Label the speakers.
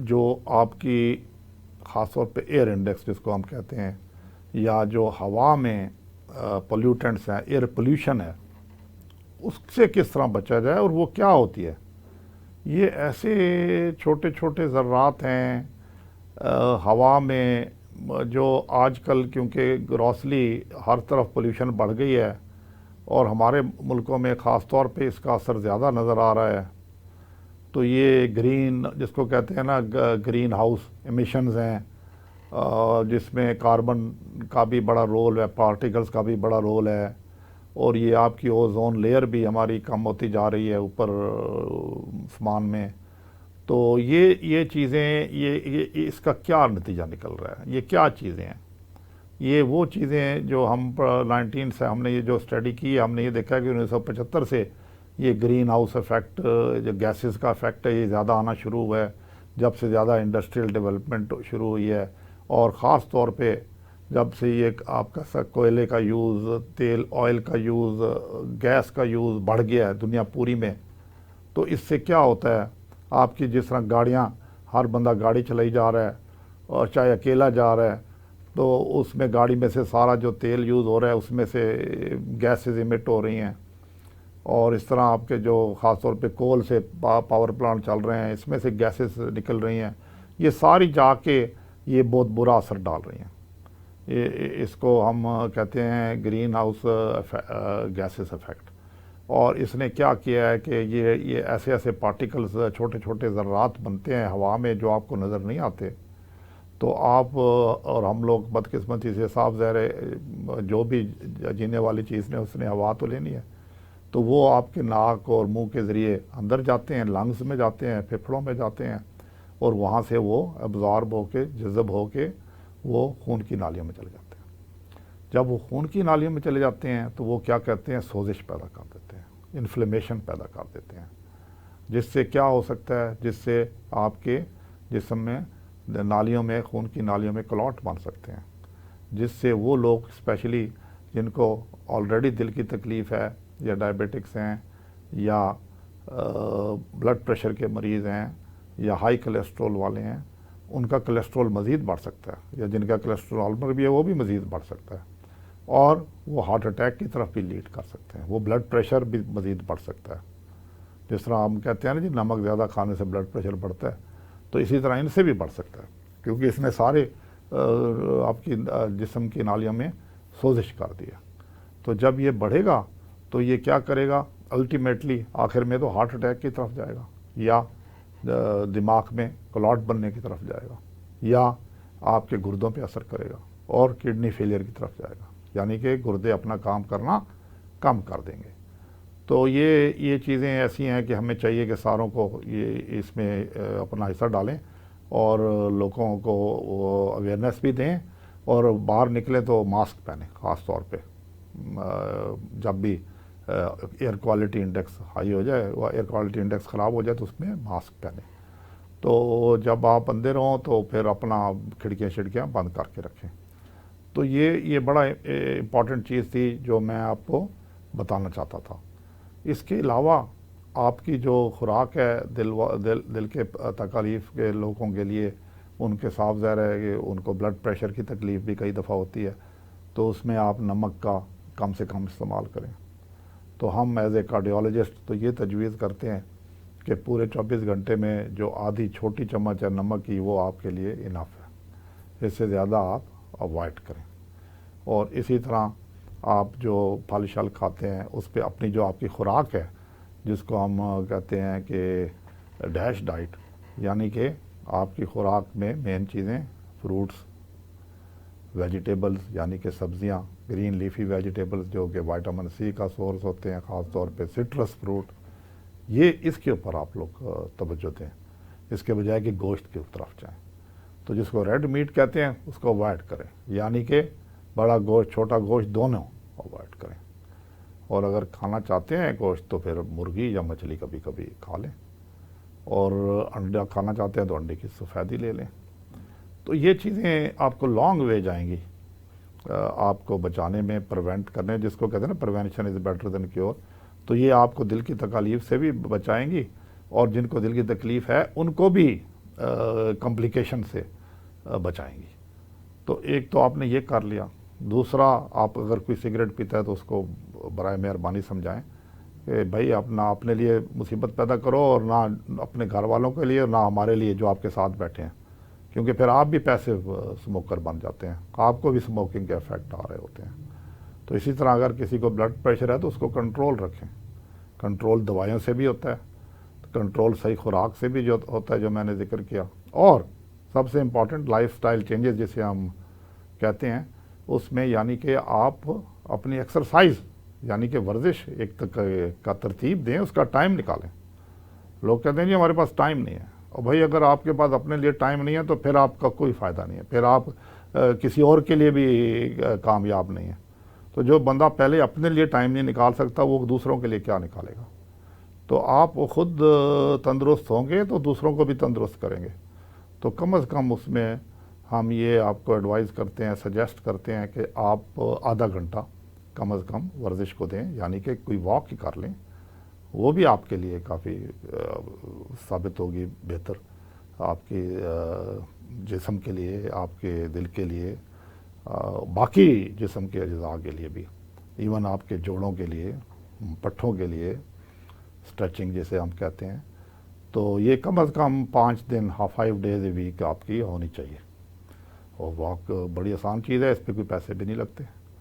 Speaker 1: جو آپ کی خاص طور پہ ایئر انڈیکس جس کو ہم کہتے ہیں، یا جو ہوا میں پولیوٹنٹس ہیں، ایئر پولیوشن ہے، اس سے کس طرح بچا جائے اور وہ کیا ہوتی ہے؟ یہ ایسے چھوٹے چھوٹے ذرات ہیں ہوا میں جو آج کل کیونکہ گروسلی ہر طرف پولیوشن بڑھ گئی ہے اور ہمارے ملکوں میں خاص طور پہ اس کا اثر زیادہ نظر آ رہا ہے، تو یہ گرین جس کو کہتے ہیں نا گرین ہاؤس ایمیشنز ہیں، جس میں کاربن کا بھی بڑا رول ہے، پارٹیکلز کا بھی بڑا رول ہے، اور یہ آپ کی اوزون لیئر بھی ہماری کم ہوتی جا رہی ہے اوپر آسمان میں۔ تو یہ چیزیں یہ اس کا کیا نتیجہ نکل رہا ہے؟ یہ کیا چیزیں ہیں؟ یہ وہ چیزیں ہیں جو ہم 19 سے ہم نے یہ جو اسٹڈی کی ہے، ہم نے یہ دیکھا ہے کہ 1975 سے یہ گرین ہاؤس ایفیکٹ جو گیسز کا ایفیکٹ ہے یہ زیادہ آنا شروع ہوا ہے، جب سے زیادہ انڈسٹریل ڈیولپمنٹ شروع ہوئی ہے، اور خاص طور پہ جب سے یہ آپ کا کوئلے کا یوز، تیل آئل کا یوز، گیس کا یوز بڑھ گیا ہے دنیا پوری میں۔ تو اس سے کیا ہوتا ہے، آپ کی جس طرح گاڑیاں، ہر بندہ گاڑی چلائی جا رہا ہے اور چاہے اکیلا جا رہا ہے، تو اس میں گاڑی میں سے سارا جو تیل یوز ہو رہا ہے اس میں سے گیسز ایمٹ ہو رہی ہیں، اور اس طرح آپ کے جو خاص طور پہ کول سے پاور پلانٹ چل رہے ہیں اس میں سے گیسز نکل رہی ہیں، یہ ساری جا کے یہ بہت برا اثر ڈال رہی ہیں۔ اس کو ہم کہتے ہیں گرین ہاؤس گیسز ایفیکٹ۔ اور اس نے کیا کیا ہے کہ یہ ایسے ایسے پارٹیکلز، چھوٹے چھوٹے ذرات بنتے ہیں ہوا میں جو آپ کو نظر نہیں آتے، تو آپ اور ہم لوگ بدقسمتی سے صاف ظاہر ہے جو بھی جینے والی چیز نے اس نے ہوا تو لینی ہے، تو وہ آپ کے ناک اور منہ کے ذریعے اندر جاتے ہیں، لنگز میں جاتے ہیں، پھیپھڑوں میں جاتے ہیں، اور وہاں سے وہ ابزارب ہو کے، جذب ہو کے وہ خون کی نالیوں میں چلے جاتے ہیں۔ جب وہ خون کی نالیوں میں چلے جاتے ہیں تو وہ کیا کہتے ہیں، سوزش پیدا کر دیتے ہیں، انفلیمیشن پیدا کر دیتے ہیں، جس سے کیا ہو سکتا ہے، جس سے آپ کے جسم میں نالیوں میں، خون کی نالیوں میں کلاٹ بن سکتے ہیں، جس سے وہ لوگ اسپیشلی جن کو آلریڈی دل کی تکلیف ہے، یا ڈائبیٹکس ہیں، یا بلڈ پریشر کے مریض ہیں، یا ہائی کولیسٹرول والے ہیں، ان کا کولیسٹرول مزید بڑھ سکتا ہے، یا جن کا کولیسٹرول نارمل بھی ہے وہ بھی مزید بڑھ سکتا ہے، اور وہ ہارٹ اٹیک کی طرف بھی لیڈ کر سکتے ہیں، وہ بلڈ پریشر بھی مزید بڑھ سکتا ہے۔ جس طرح ہم کہتے ہیں نا جی نمک زیادہ کھانے سے بلڈ پریشر بڑھتا ہے، تو اسی طرح ان سے بھی بڑھ سکتا ہے، کیونکہ اس نے سارے آپ کی جسم کی نالیوں میں سوزش کر دیا۔ تو جب یہ بڑھے گا تو یہ کیا کرے گا، الٹیمیٹلی آخر میں تو ہارٹ اٹیک کی طرف جائے گا، یا دماغ میں کلاٹ بننے کی طرف جائے گا، یا آپ کے گردوں پہ اثر کرے گا اور کڈنی فیلئر کی طرف جائے گا، یعنی کہ گردے اپنا کام کرنا کم کر دیں گے۔ تو یہ چیزیں ایسی ہیں کہ ہمیں چاہیے کہ ساروں کو یہ اس میں اپنا حصہ ڈالیں اور لوگوں کو اویئرنیس بھی دیں، اور باہر نکلیں تو ماسک پہنیں، خاص طور پہ جب بھی ایئر کوالٹی انڈیکس ہائی ہو جائے، وہ ایئر کوالٹی انڈیکس خراب ہو جائے تو اس میں ماسک پہنیں۔ تو جب آپ اندر ہوں تو پھر اپنا کھڑکیاں بند کر کے رکھیں۔ تو یہ بڑا امپورٹنٹ چیز تھی جو میں آپ کو بتانا چاہتا تھا۔ اس کے علاوہ آپ کی جو خوراک ہے دل کے تکالیف کے لوگوں کے لیے، ان کے صاف ظاہر ہے کہ ان کو بلڈ پریشر کی تکلیف بھی کئی دفعہ ہوتی ہے، تو اس میں آپ نمک کا کم سے کم استعمال کریں۔ تو ہم ایز اے کارڈیولوجسٹ تو یہ تجویز کرتے ہیں کہ پورے 24 گھنٹے میں جو آدھی چھوٹی چمچ ہے نمک کی وہ آپ کے لیے انف ہے، اس سے زیادہ آپ اوائڈ کریں۔ اور اسی طرح آپ جو پھل شل کھاتے ہیں اس پہ اپنی جو آپ کی خوراک ہے، جس کو ہم کہتے ہیں کہ ڈیش ڈائٹ، یعنی کہ آپ کی خوراک میں مین چیزیں فروٹس، ویجیٹیبلز یعنی کہ سبزیاں، گرین لیفی ویجیٹیبلز جو کہ وائٹامن سی کا سورس ہوتے ہیں، خاص طور پہ سٹرس فروٹ، یہ اس کے اوپر آپ لوگ توجہ دیں، اس کے بجائے کہ گوشت کی طرف جائیں۔ تو جس کو ریڈ میٹ کہتے ہیں اس کو اوائڈ کریں، یعنی کہ بڑا گوشت، چھوٹا گوشت دونوں اوائڈ کریں، اور اگر کھانا چاہتے ہیں گوشت تو پھر مرغی یا مچھلی کبھی کبھی کھا لیں، اور انڈا کھانا چاہتے ہیں تو انڈے کی سفیدی لے لیں۔ تو یہ چیزیں آپ کو لانگ وے جائیں گی آپ کو بچانے میں، پریونٹ کرنے، جس کو کہتے ہیں نا prevention is better than cure. تو یہ آپ کو دل کی تکالیف سے بھی بچائیں گی، اور جن کو دل کی تکلیف ہے ان کو بھی کمپلیکیشن سے بچائیں گی. تو ایک تو آپ نے یہ کر لیا. دوسرا، آپ اگر کوئی سگریٹ پیتا ہے تو اس کو برائے مہربانی سمجھائیں کہ بھائی آپ نہ اپنے لیے مصیبت پیدا کرو اور نہ اپنے گھر والوں کے لیے اور نہ ہمارے لیے جو آپ کے ساتھ بیٹھے ہیں، کیونکہ پھر آپ بھی پیسے اسموکر بن جاتے ہیں، آپ کو بھی اسموکنگ کے افیکٹ آ رہے ہوتے ہیں. تو اسی طرح اگر کسی کو بلڈ پریشر ہے تو اس کو کنٹرول رکھیں. کنٹرول دوائیوں سے بھی ہوتا ہے، کنٹرول صحیح خوراک سے بھی جو ہوتا ہے جو میں نے ذکر کیا، اور سب سے امپورٹنٹ لائف سٹائل چینجز جسے ہم کہتے ہیں اس میں یعنی کہ آپ اپنی ایکسرسائز یعنی کہ ورزش ایک کا ترتیب دیں، اس کا ٹائم نکالیں. لوگ کہتے ہیں جی ہمارے پاس ٹائم نہیں ہے. اور بھائی اگر آپ کے پاس اپنے لیے ٹائم نہیں ہے تو پھر آپ کا کوئی فائدہ نہیں ہے، پھر آپ کسی اور کے لیے بھی کامیاب نہیں ہے. تو جو بندہ پہلے اپنے لیے ٹائم نہیں نکال سکتا وہ دوسروں کے لیے کیا نکالے گا؟ تو آپ خود تندرست ہوں گے تو دوسروں کو بھی تندرست کریں گے. تو کم از کم اس میں ہم یہ آپ کو ایڈوائز کرتے ہیں، سجیسٹ کرتے ہیں کہ آپ آدھا گھنٹہ کم از کم ورزش کو دیں، یعنی کہ کوئی واک ہی کر لیں. وہ بھی آپ کے لیے کافی ثابت ہوگی بہتر، آپ کی جسم کے لیے، آپ کے دل کے لیے، باقی جسم کے اجزاء کے لیے بھی، ایون آپ کے جوڑوں کے لیے، پٹھوں کے لیے، اسٹریچنگ جیسے ہم کہتے ہیں. تو یہ کم از کم 5 دن 5 days a week آپ کی ہونی چاہیے. اور واک بڑی آسان چیز ہے، اس پہ کوئی پیسے بھی نہیں لگتے.